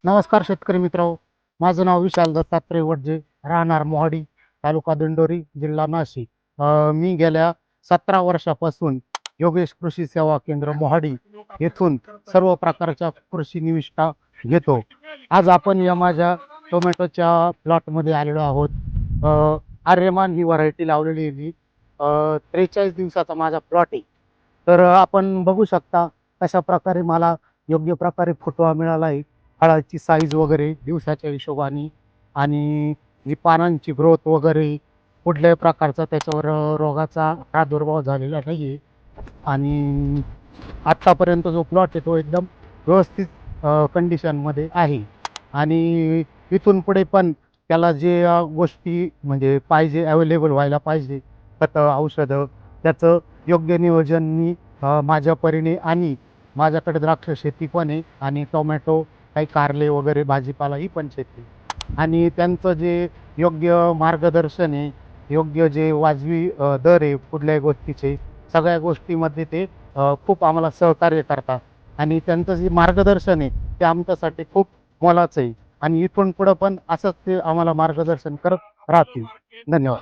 नमस्कार शेतकरी मित्रांनो, माझं नाव विशाल दत्तात्रय वडजे, राहणार मोहाडी, तालुका दिंडोरी, जिल्हा नाशिक. मी गेल्या 17 वर्षापासून योगेश कृषी सेवा केंद्र मोहाडी येथून सर्व प्रकारच्या कृषी निविष्ठा घेतो. आज आपण या माझ्या टोमॅटोच्या प्लॉटमध्ये आलेलो आहोत. आर्यमान ही व्हरायटी लावलेली आहे मी. 43 दिवसाचा माझा प्लॉट आहे. तर आपण बघू शकता कशा प्रकारे मला योग्य प्रकारे फुटवा मिळाला आहे. फळाची साईज वगैरे दिवसाच्या हिशोबाने आणि जी पानांची ग्रोथ वगैरे कुठल्याही प्रकारचा त्याच्यावर रोगाचा प्रादुर्भाव झालेला नाही आहे. आणि आत्तापर्यंत जो प्लॉट आहे तो एकदम व्यवस्थित कंडिशनमध्ये आहे. आणि इथून पुढे पण त्याला जे गोष्टी म्हणजे पाहिजे अवेलेबल व्हायला पाहिजे, खतं, औषधं, त्याचं योग्य नियोजन मी माझ्या परीने आणि माझ्याकडे द्राक्ष शेती पण आहे आणि टोमॅटो, काही कारले वगैरे भाजीपाला ही पण शेती. आणि त्यांचं जे योग्य मार्गदर्शन आहे, योग्य जे वाजवी दर आहे कुठल्याही गोष्टीचे, सगळ्या गोष्टीमध्ये ते खूप आम्हाला सहकार्य करतात. आणि त्यांचं जे मार्गदर्शन आहे ते आमच्यासाठी खूप मोलाचं आहे. आणि इथून पुढं पण असंच ते आम्हाला मार्गदर्शन करत राहतील. धन्यवाद.